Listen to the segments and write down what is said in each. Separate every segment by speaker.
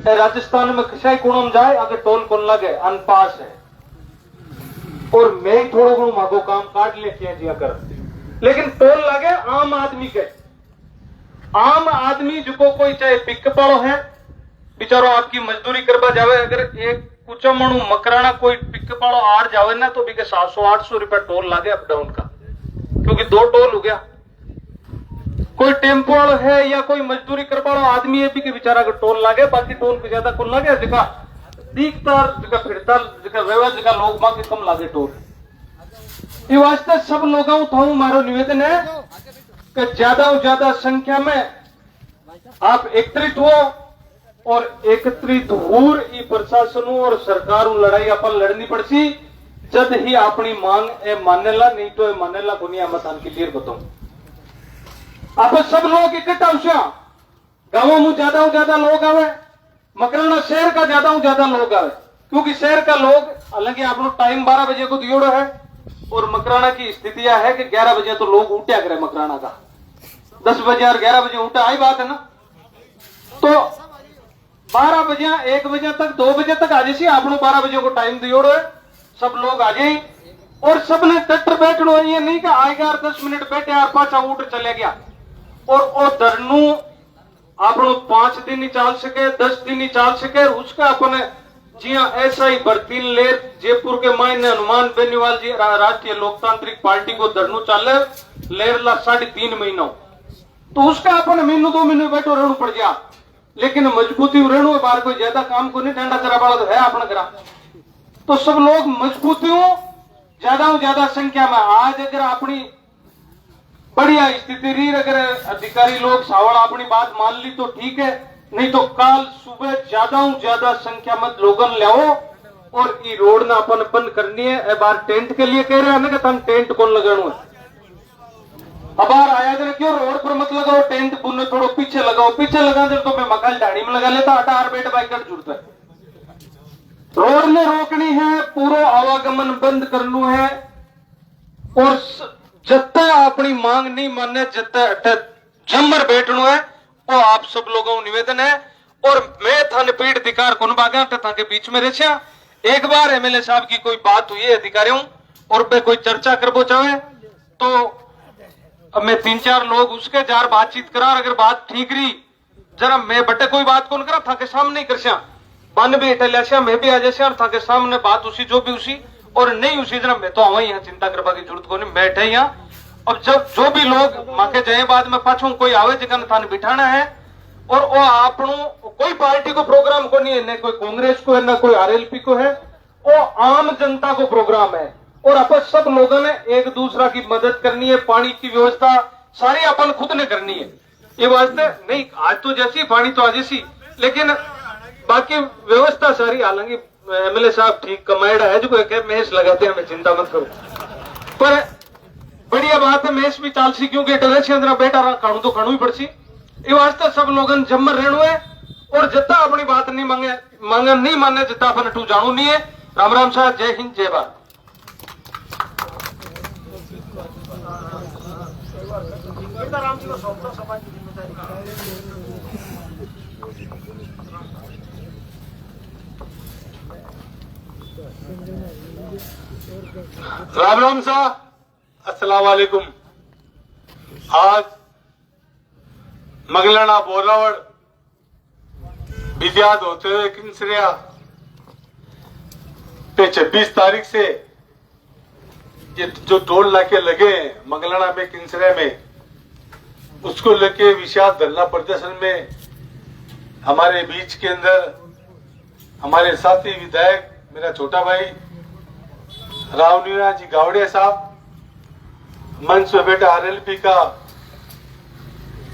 Speaker 1: राजस्थान में खिसाई कुणम जाए अगर टोल कौन लगे अनपास है और मैं थोड़ा गुण मागो काम काट लेते जिया कर, लेकिन टोल लगे आम आदमी के। आम आदमी जो कोई चाहे पिक पाड़ो है बेचारो आपकी मजदूरी करवा जावे, अगर एक कुचमणु मकराना कोई पिक पाड़ो आर जावे ना तो बिके 700-800 रुपया टोल लागे अप डाउन का, क्योंकि 2 टोल हो गया। कोई टेम्पो वालो है या कोई मजदूरी कर पाड़ो आदमी है भी के बेचारा का टोल लागे, बाकी टोल पे ज्यादा कौन लागे, जगह दिखता जगह फिरता जगह व्यवहार जगह लोग बाकी कम लागे टोल। ये वास्ते सब लोगों था मारो निवेदन है कि ज्यादा से ज्यादा संख्या में आप एकत्रित हो और एकत्रित होर ई प्रशासन और सरकार लड़ाई अपन लड़नी पड़सी, जद ही अपनी मांग ए मानेला, नहीं तो ए मानेला दुनिया मत क्लियर बताऊं। आप सब लोग इकट्ठा हो, गांवों में ज्यादा लोग आवे, मकराना शहर का ज्यादा लोग आवे, क्योंकि शहर का लोग हालांकि आप लोग टाइम 12 बजे को दियोड़ो है और मकराना की स्थिति यह है कि 11 बजे तो लोग उठा करे मकराना का, 10 बजे और 11 बजे उठा आई बात है ना, तो 12 बजे 1 बजे तक 2 बजे तक आ जाए, आप लोग 12 बजे को टाइम दियोड़ो है, सब लोग आ जाए और सबने ट्रैक्टर बैठना, ये नहीं कि आएगा 10 मिनट बैठे यार पाछा उठ चले गया और ओ धरनू आप 5 दिन ही चाल सके, 10 दिन ही चाल सके, उसका अपने जिया ऐसा ही भर्ती लेर जयपुर के मायने हनुमान बेनीवाल जी राष्ट्रीय लोकतांत्रिक पार्टी को धरनू चाले लेर ला 3.5 महीनों, तो उसका अपने महीनों 2 महीने बैठो रहना पड़ गया, लेकिन मजबूती रहना बाहर कोई ज्यादा काम को नहीं, ठंडा चरा वाला तो है अपना करा, तो सब लोग मजबूतियों ज्यादा संख्या में आज अगर अपनी बढ़िया स्थिति रही, अगर अधिकारी लोग सावड़ अपनी बात मान ली तो ठीक है, नहीं तो कल सुबह ज्यादा संख्या में लोगन ले आओ और ये रोड ना अपन बंद करनी है। बार टेंट के लिए कह रहे हैं ना कि तुम टेंट कौन लगाना है, अब आया जरा क्यों रोड पर मत लगाओ टेंट, पुनः थोड़ा पीछे लगाओ, पीछे लगा दे तो मैं मकान डाड़ी में लगा लेता, 8 बेट बाइक जुड़ता है। रोड ने रोकनी है, पूरा आवागमन बंद करना है और जत्ता अपनी मांग नहीं माने जत्ता जमर बैठनो है, वो आप सब लोगों को निवेदन है। और मैं थाने पीठ अधिकार कौन बागा के बीच में रहा, एक बार एमएलए साहब की कोई बात हुई है अधिकारियों और पे कोई चर्चा करबो चाहे तो अब मैं 3-4 लोग उसके जार बातचीत करा, अगर बात ठीक रही जरा मैं बटे कोई बात कौन करा था के सामने कर बन भी इटलिया मैं भी आ जाए था के सामने बात उसी जो भी उसी और नहीं उसी जरा मैं तो आवा यहाँ चिंता करवा की जरूरत को नहीं, बैठे यहाँ। अब जब जो भी लोग माके जाए बाद में पाछू कोई आवे जगह थाने बिठाना है और वो आपनों कोई पार्टी को प्रोग्राम को नहीं है, न कोई कांग्रेस को है न कोई आरएलपी को है, वो आम जनता को प्रोग्राम है और अपन सब लोगों ने एक दूसरा की मदद करनी है, पानी की व्यवस्था सारी अपन खुद ने करनी है। ये वास्ते नहीं आज तो जैसी पानी तो आज जैसी, लेकिन बाकी व्यवस्था सारी हालांकि एमएलए साहब ठीक कमाएड़ा है जो कह मेष लगाते हैं, हमें चिंता मत करो, पर बढ़िया बात है मेष भी चाल सी, क्योंकि अंदर बेटा खाणु तो खाणु ही पड़सी। ये वास्ते सब लोगन जमर रहना है और जितना अपनी बात नहीं मांगे नहीं माने जितना अपन टू जानू नहीं है। राम राम साहब, जय हिंद जय भारत।
Speaker 2: राम राम साहब, अस्सलाम वालेकुम। आज मंगलाना बोरावड़ बिजाद होते हुए किंसरिया पे 26 तारीख से ये जो टोल नाके लगे मंगलाना में किंसरिया में, उसको लेके विशाल धरना प्रदर्शन में हमारे बीच के अंदर हमारे साथी विधायक मेरा छोटा भाई रावनीरा जी गावड़े साहब, मंच में बैठा आरएलपी का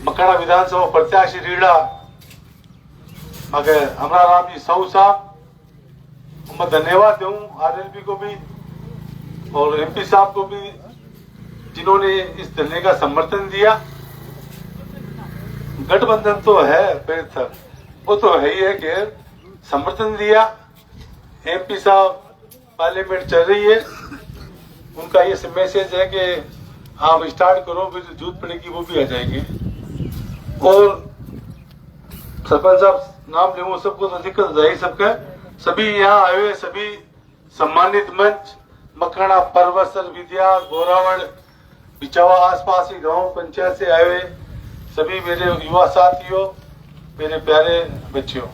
Speaker 2: मकाना विधानसभा प्रत्याशी रीड़ा मगर हमारा राम जी साहू साहब, मैं धन्यवाद दूं आरएलपी को भी और एमपी साहब को भी जिन्होंने इस धरने का समर्थन दिया। गठबंधन तो है बेहतर, वो तो है ही है कि समर्थन दिया। एमपी साहब पार्लियामेंट चल रही है, उनका ये मैसेज है कि आप स्टार्ट करो, फिर जो जरूरत पड़ेगी वो भी आ जाएंगे। और सरपंच साहब नाम लूँ सबको तो दिक्कत हो जाएगी सबका। सभी यहाँ आए हुए सभी सम्मानित मंच, मकराना, परवसर, विद्या, बोरावड़, बिचावा, आसपास के गांव पंचायत से आए हुए सभी मेरे युवा साथियों, मेरे प्यारे बच्चों,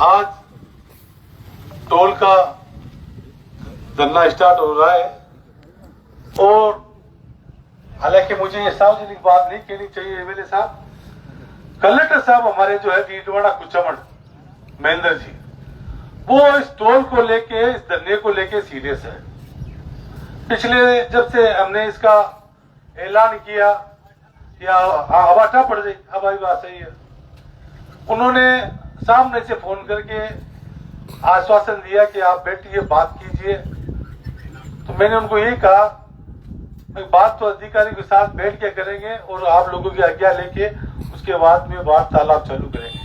Speaker 2: आज टोल का धरना स्टार्ट हो रहा है और हालांकि मुझे ये सार्वजनिक बात नहीं कहनी चाहिए एमएलए साहब, कलेक्टर साहब हमारे जो है डीडवाड़ा कुचामन महेंद्र जी, वो इस टोल को लेके, इस धरने को लेके सीरियस है। पिछले जब से हमने इसका ऐलान किया या हवाटा पड़ गई, हमारी बात सही है, उन्होंने सामने से फोन करके आश्वासन दिया कि आप बैठिए बात कीजिए। तो मैंने उनको यही कहा बात तो अधिकारी के साथ बैठ के करेंगे और आप लोगों की आज्ञा लेके उसके बाद में वार्तालाप चालू करेंगे।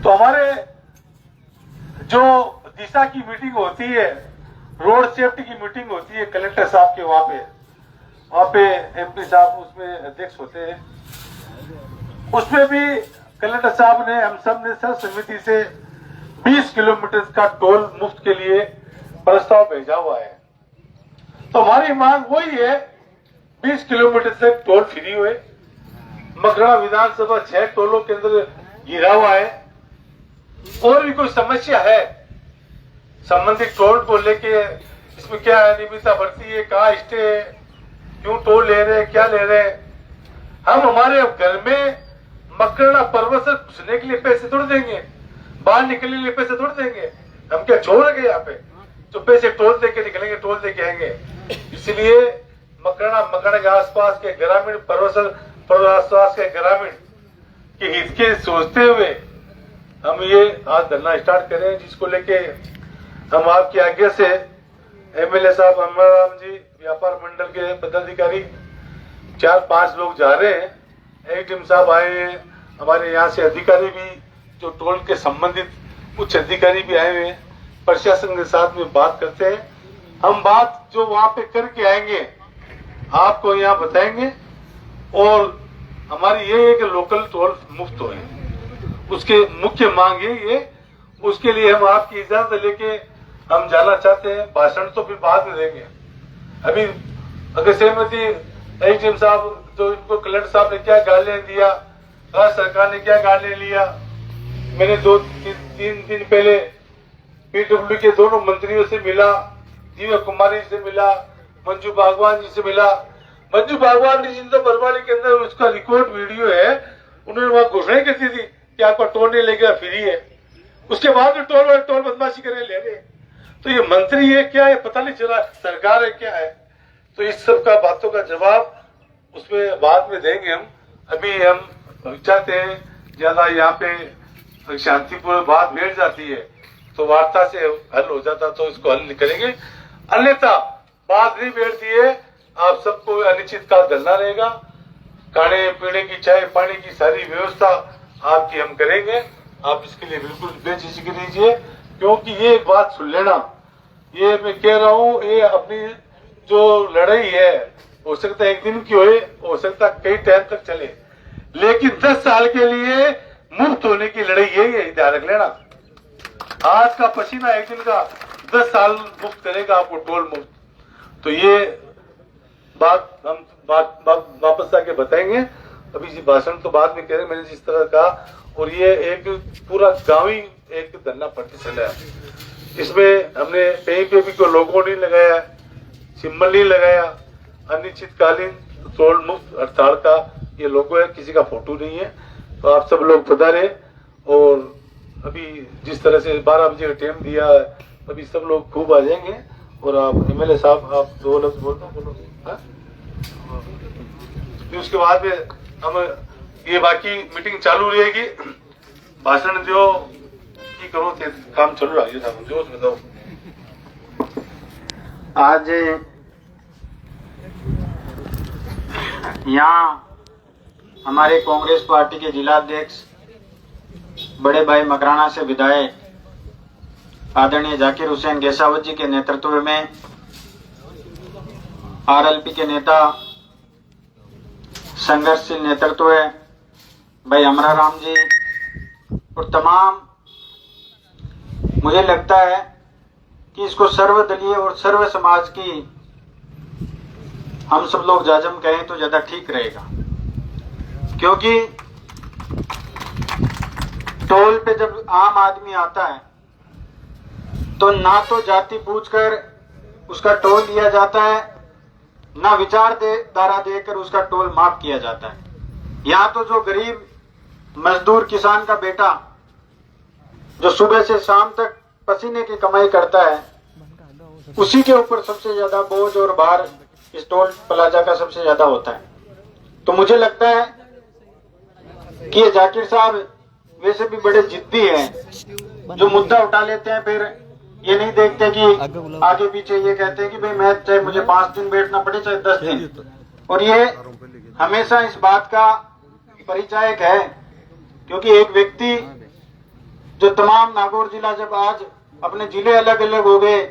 Speaker 2: तो हमारे जो दिशा की मीटिंग होती है, रोड सेफ्टी की मीटिंग होती है कलेक्टर साहब के, वहां पे एमपी साहब उसमें अध्यक्ष होते हैं, उसमें भी कलेक्टर साहब ने हम सब ने सर समिति से 20 किलोमीटर का टोल मुफ्त के लिए प्रस्ताव भेजा हुआ है। तो हमारी मांग वही है 20 किलोमीटर तक टोल फ्री हुए। मकराना विधानसभा 6 टोलों के अंदर गिरा हुआ है। और भी कोई समस्या है संबंधित टोल को लेके, इसमें क्या अनियमितता बढ़ती है, कहाँ स्टे है, क्यों टोल ले रहे हैं, क्या ले रहे हैं, हम हमारे घर में मकराना पर्वत से घुसने के लिए पैसे थोड़ देंगे, बाहर निकलने के लिए पैसे थोड़ देंगे, हम क्या छोड़ रहे यहाँ पे जो पैसे टोल दे के निकलेंगे, टोल दे के आएंगे। इसलिए मकराना के आसपास के ग्रामीण, पर्वत आसपास के ग्रामीण के हित के सोचते हुए हम ये आज धरना स्टार्ट करें, जिसको लेके हम आपकी आज्ञा से एमएलए साहब अमराराम जी, व्यापार मंडल के पदाधिकारी 4-5 लोग जा रहे हैं, एडीएम साहब आए हैं, हमारे यहाँ से अधिकारी भी जो टोल के संबंधित उच्च अधिकारी भी आए हुए हैं, प्रशासन के साथ में बात करते हैं। हम बात जो वहां पे करके आएंगे आपको यहाँ बताएंगे और हमारी ये है कि लोकल टोल मुफ्त हो, उसके मुख्य मांग यही है। उसके लिए हम आपकी इजाजत लेके हम जाना चाहते हैं। भाषण तो फिर बाद में देंगे। अभी अगर सहमति एडीएम साहब जो इनको कलेक्टर साहब ने क्या गालियां दिया, राज्य सरकार ने क्या गालियां लिया, मैंने 2-3 दिन पहले पीडब्ल्यू के दोनों मंत्रियों से मिला, दिव्या कुमारी से मिला, मंजू बागवान जी से मिला। मंजू बागवान जी तो बरवाली के अंदर उसका रिकॉर्ड वीडियो है, उन्होंने वहां घोषणा की थी कि आपका टोल नहीं लेगा, फ्री है। उसके बाद भी टोल बदमाशी करने ले रहे। तो ये मंत्री है क्या है पता नहीं चला, सरकार है क्या है। तो इस सब का बातों का जवाब उसमें बाद में देंगे हम। अभी हम चाहते हैं ज्यादा यहाँ पे शांतिपूर्ण बात बैठ जाती है तो वार्ता से हल हो जाता, तो इसको हल करेंगे। अन्यथा बात नहीं बैठती है, आप सबको अनिश्चित काल धरना रहेगा। खाने पीने की, चाय पानी की सारी व्यवस्था आपकी हम करेंगे। आप इसके लिए बिल्कुल बेझिझक लीजिए, क्योंकि ये एक बात सुन लेना, ये मैं कह रहा हूँ, ये अपनी जो लड़ाई है हो सकता है एक दिन की हो सकता है कई टाइम तक चले, लेकिन 10 साल के लिए मुफ्त होने की लड़ाई यही है, ध्यान रख लेना। आज का पसीना एक दिन का 10 साल मुफ्त करेगा आपको टोल मुफ्त। तो ये बात हम वापस आके बताएंगे। अभी भाषण तो बाद में कह रहे, मैंने जिस तरह कहा। और ये एक पूरा गांव ही एक धरना प्रतिशत है। इसमें हमने कहीं पे भी कोई लोगो नहीं लगाया, सिंबल नहीं लगाया। अनिश्चितकालीन टोल मुक्त हड़ताल का ये लोगो है, किसी का फोटो नहीं है। तो आप सब लोग पधारे। और अभी जिस तरह से 12 बजे का टाइम दिया है, अभी सब लोग खूब आ जाएंगे। और आप एमएलए साहब आप 2 लफ्ज बोलो। उसके बाद में हम ये बाकी मीटिंग चालू रहेगी। भाषण जो की करो ते काम चल रहा है साहब, जो बताओ।
Speaker 3: आज यहाँ हमारे कांग्रेस पार्टी के जिलाध्यक्ष बड़े भाई मकराना से विधायक आदरणीय जाकिर हुसैन गेसावत जी के नेतृत्व में आरएलपी के नेता, संघर्षशील नेतृत्व भाई अमरा राम जी और तमाम, मुझे लगता है कि इसको सर्वदलीय और सर्व समाज की हम सब लोग जाजम कहें तो ज्यादा ठीक रहेगा, क्योंकि टोल पे जब आम आदमी आता है तो ना तो जाति पूछकर उसका टोल लिया जाता है, ना विचारधारा देकर उसका टोल माफ किया जाता है। यहाँ तो जो गरीब मजदूर किसान का बेटा जो सुबह से शाम तक पसीने की कमाई करता है, उसी के ऊपर सबसे ज्यादा बोझ और भार इस टोल प्लाजा का सबसे ज्यादा होता है। तो मुझे लगता है कि ये जाकिर साहब वैसे भी बड़े जिद्दी हैं, जो मुद्दा उठा लेते हैं फिर ये नहीं देखते कि आगे पीछे ये कहते हैं कि भाई मैं चाहे मुझे 5 दिन बैठना पड़े चाहे 10 दिन, और ये हमेशा इस बात का परिचायक है। क्योंकि एक व्यक्ति जो तमाम नागौर जिला जब आज अपने जिले अलग अलग हो गए,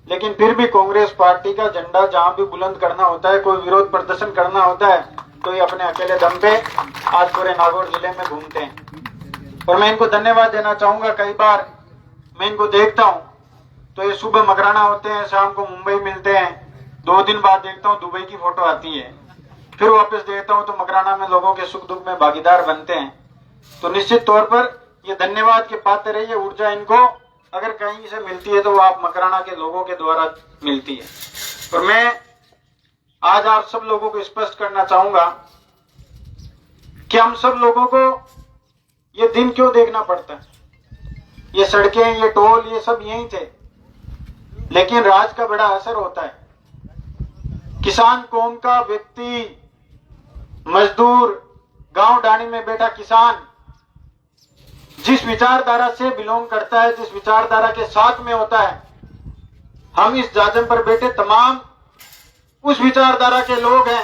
Speaker 3: लेकिन फिर भी कांग्रेस पार्टी का झंडा जहां भी बुलंद करना होता है, कोई विरोध प्रदर्शन करना होता है, तो ये अपने अकेले दम पे आज पूरे नागौर जिले में घूमते हैं। और मैं इनको धन्यवाद देना चाहूंगा। कई बार मैं इनको देखता हूँ तो ये सुबह मकराना होते हैं, शाम को मुंबई मिलते हैं, 2 दिन बाद देखता हूँ दुबई की फोटो आती है, फिर वापस देखता हूँ तो मकराना में लोगों के सुख दुख में भागीदार बनते हैं। तो निश्चित तौर पर ये धन्यवाद के पात्र है। ये ऊर्जा इनको अगर कहीं से मिलती है तो वो आप मकराना के लोगों के द्वारा मिलती है। और मैं आज आप सब लोगों को स्पष्ट करना चाहूंगा कि हम सब लोगों को ये दिन क्यों देखना पड़ता है। ये सड़कें, ये टोल, ये सब यही थे, लेकिन राज का बड़ा असर होता है। किसान कौम का व्यक्ति, मजदूर, गांव डाणी में बैठा किसान जिस विचारधारा से बिलोंग करता है, जिस विचारधारा के साथ में होता है, हम इस जाजम पर बैठे तमाम उस विचारधारा के लोग हैं।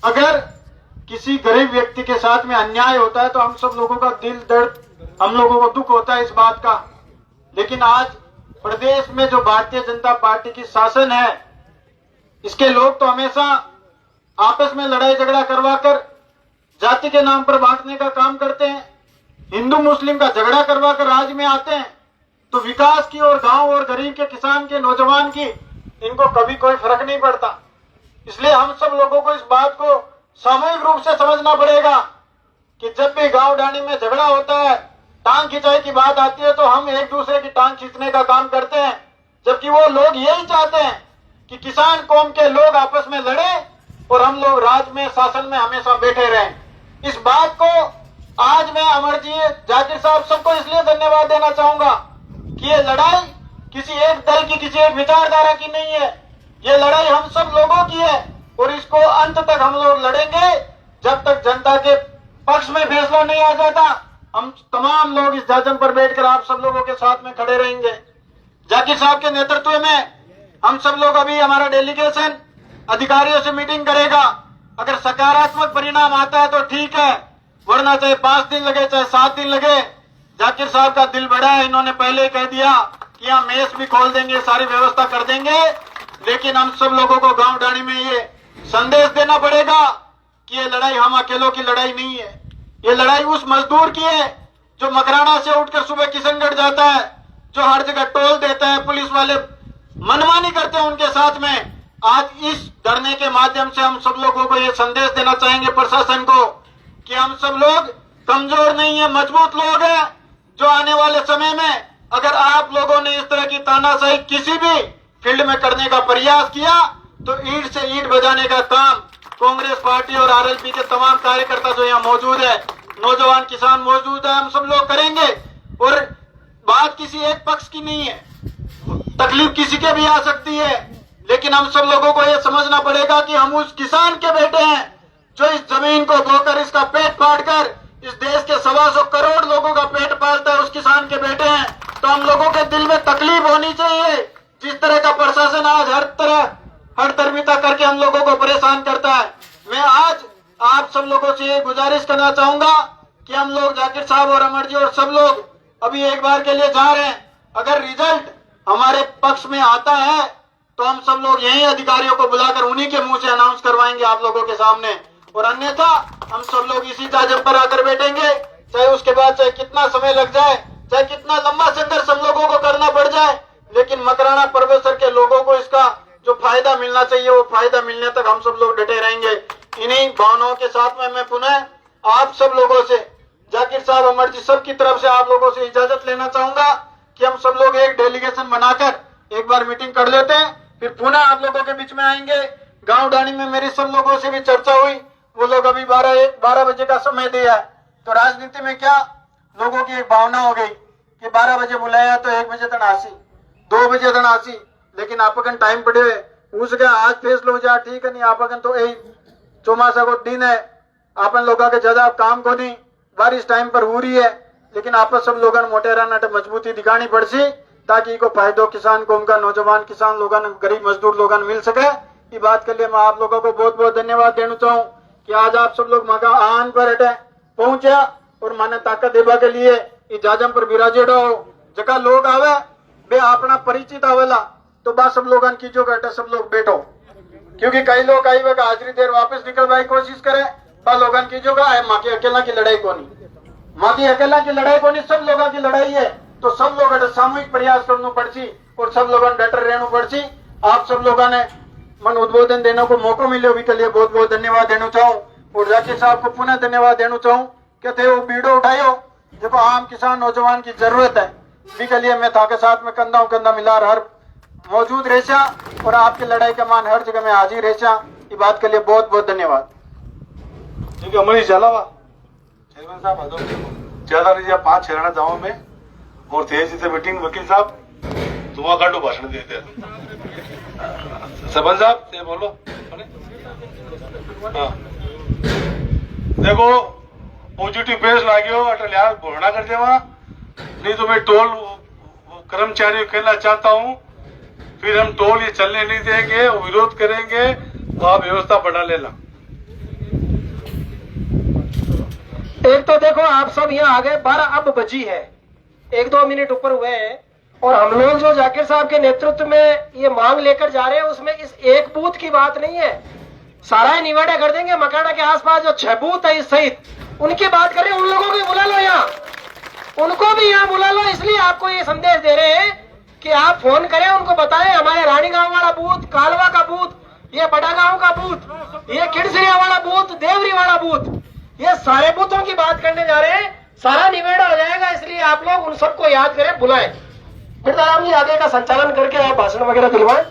Speaker 3: अगर किसी गरीब व्यक्ति के साथ में अन्याय होता है तो हम सब लोगों का दिल दर्द, हम लोगों को दुख होता है इस बात का। लेकिन आज प्रदेश में जो भारतीय जनता पार्टी की शासन है, इसके लोग तो हमेशा आपस में लड़ाई झगड़ा करवाकर जाति के नाम पर बांटने का काम करते हैं, हिंदू मुस्लिम का झगड़ा करवाकर राज में आते हैं। तो विकास की और गांव और गरीब के, किसान के, नौजवान की इनको कभी कोई फर्क नहीं पड़ता। इसलिए हम सब लोगों को इस बात को सामूहिक रूप से समझना पड़ेगा कि जब भी गांव डाणी में झगड़ा होता है, टांग खिंचाई की बात आती है, तो हम एक दूसरे की टांग खींचने का काम करते हैं, जबकि वो लोग यही चाहते हैं कि किसान कौम के लोग आपस में लड़े और हम लोग राज में, शासन में हमेशा बैठे रहें। इस बात को आज मैं अमरजीत, जाकिर साहब सबको इसलिए धन्यवाद देना चाहूंगा कि ये लड़ाई किसी एक दल की, किसी एक विचारधारा की नहीं है। ये लड़ाई हम सब लोगों की है और इसको अंत तक हम लोग लड़ेंगे जब तक जनता के पक्ष में फैसला नहीं आ जाता। हम तमाम लोग इस जाजम पर बैठकर आप सब लोगों के साथ में खड़े रहेंगे। जाकिर साहब के नेतृत्व में हम सब लोग, अभी हमारा डेलीगेशन अधिकारियों से मीटिंग करेगा। अगर सकारात्मक परिणाम आता है तो ठीक है, वरना चाहे 5 दिन लगे चाहे 7 दिन लगे। जाकिर साहब का दिल बड़ा है, इन्होंने पहले ही कह दिया कि यहाँ मेस भी खोल देंगे, सारी व्यवस्था कर देंगे। लेकिन हम सब लोगों को गांव डाणी में ये संदेश देना पड़ेगा कि ये लड़ाई हम अकेलों की लड़ाई नहीं है। ये लड़ाई उस मजदूर की है जो मकराना से उठकर सुबह किशनगढ़ जाता है, जो हर जगह टोल देता है, पुलिस वाले मनमानी करते हैं उनके साथ में। आज इस धरने के माध्यम से हम सब लोगों को ये संदेश देना चाहेंगे प्रशासन को कि हम सब लोग कमजोर नहीं है, मजबूत लोग हैं, जो आने वाले समय में अगर आप लोगों ने इस तरह की तानाशाही किसी भी फील्ड में करने का प्रयास किया तो ईंट से ईंट बजाने का काम कांग्रेस पार्टी और आरएलपी के तमाम कार्यकर्ता जो यहाँ मौजूद है, नौजवान किसान मौजूद है, हम सब लोग करेंगे। और बात किसी एक पक्ष की नहीं है, तकलीफ किसी के भी आ सकती है, लेकिन हम सब लोगों को यह समझना पड़ेगा कि हम उस किसान के बेटे हैं जो इस जमीन को बोकर, इसका पेट फाड़ कर इस देश के 125 करोड़ लोगों का पेट पालता है, उस किसान के बेटे हैं। तो हम लोगों के दिल में तकलीफ होनी चाहिए। जिस तरह का प्रशासन आज हर तरमीता करके हम लोगों को परेशान करता है, मैं आज आप सब लोगों से ये गुजारिश करना चाहूंगा कि हम लोग, जाकिर साहब और अमर जी और सब लोग अभी एक बार के लिए जा रहे हैं। अगर रिजल्ट हमारे पक्ष में आता है तो हम सब लोग यही अधिकारियों को बुलाकर उन्हीं के मुंह से अनाउंस करवाएंगे आप लोगों के सामने। और अन्यथा हम सब लोग इसी जाजम पर आकर बैठेंगे, चाहे उसके बाद चाहे कितना समय लग जाए, चाहे कितना लंबा संघर्ष हम लोगों को करना पड़ जाए, लेकिन मकराना परवेसर के लोगों को इसका जो फायदा मिलना चाहिए वो फायदा मिलने तक हम सब लोग डटे रहेंगे। इन्हीं भावनाओं के साथ में मैं पुनः आप सब लोगों से, जाकिर साहब, अमर जी, सब की तरफ से आप लोगों से इजाजत लेना चाहूंगा कि हम सब लोग एक डेलीगेशन बनाकर एक बार मीटिंग कर लेते हैं, फिर पुनः आप लोगों के बीच में आएंगे। गांव डाणी में मेरी सब लोगों से भी चर्चा हुई, वो लोग अभी 12 बजे का समय दिया है। तो राजनीति में क्या लोगों की एक भावना हो गई कि 12 बजे बुलाया तो 1 बजे तक आसी, 2 बजे तक आसी, लेकिन आपकन टाइम पड़े पूछ गया आज फैसलो हो जा ठीक है नहीं, आपकन तो यही चौमासा को दिन है, आपन लोगों के ज्यादा काम को नहीं, बारिश टाइम पर हो रही है, लेकिन आप सब लोगों ने मोटेरा नट मजबूती दिखानी पड़सी ताकि को फायदो किसान को, उनका नौजवान किसान लोगों ने, गरीब मजदूर लोगों ने मिल सके। ये बात के लिए मैं आप लोगों को बहुत बहुत धन्यवाद देना चाहूँ कि आज आप सब लोग मका आन पर हटे पहुंचा और माने ताकत देवा के लिए ये जाजम पर विराजेडो जगह लोग आवे बे अपना परिचित आवेला तो बा सब लोगन की जो घटे सब लोग बैठो, क्योंकि कई लोग आई वे हाजरी देर वापस निकलवाई कोशिश करे, बा लोगन की जो माँ की अकेला की लड़ाई को नहीं, माँ की अकेला की लड़ाई को नहीं, सब लोगों की लड़ाई है। तो सब लोग सामूहिक प्रयास करना पड़सी और सब लोगों ने डटर रहना पड़सी। आप सब लोगों ने मन उद्बोधन देने को मौका मिले भी के लिए बहुत बहुत धन्यवाद देना चाहूँ और जाकिर साहब को पुनः धन्यवाद देना चाहूँ कि थे वो बीड़ो उठायो देखो आम किसान नौजवान की जरूरत है, भी के लिए मैं था के साथ में कंधा मिला हर मौजूद रहचा और आपकी लड़ाई के मान हर जगह में हाजिर रहचा। ये बात के लिए बहुत बहुत धन्यवाद।
Speaker 2: क्योंकि हमारी जलावा चेयरमैन साहब आदो ज्यादा नहीं 5 हरियाणा गाँव में और थे जिसे मीटिंग वकील साहब तुम्हारा काटो भाषण देते सरपंच साहब से बोलो। हाँ देखो पॉजिटिव बेस लाग्यो अटल यार घोषणा कर देवा, नहीं तो मैं टोल कर्मचारियों कहना चाहता हूँ, फिर हम टोल ये चलने नहीं देंगे, विरोध करेंगे तो आप व्यवस्था बढ़ा लेना।
Speaker 4: एक तो देखो आप सब यहाँ आ गए, 12 अब बजी है, 1-2 मिनट ऊपर हुए हैं और हम लोग जो जाकिर साहब के नेतृत्व में ये मांग लेकर जा रहे हैं उसमें इस एक बूथ की बात नहीं है, सारा ही निवाड़ा कर देंगे। मकाना के आसपास जो 6 बूथ है इस सहित उनकी बात करें, उन लोगों को बुला लो यहाँ, उनको भी यहाँ बुला लो। इसलिए आपको ये संदेश दे रहे हैं कि आप फोन करें, उनको बताएं हमारे रानी गांव वाला बूथ, कालवा का बूथ, ये बड़ा गांव का बूथ, ये खिड़सरिया वाला बूथ, देवरी वाला बूथ, ये सारे बूथों की बात करने जा रहे हैं, सारा निवेड़ा हो जाएगा। इसलिए आप लोग उन सबको याद करें, बुलाएं। मिर्जाराम जी आगे का संचालन करके आप भाषण वगैरह दिलवाएं।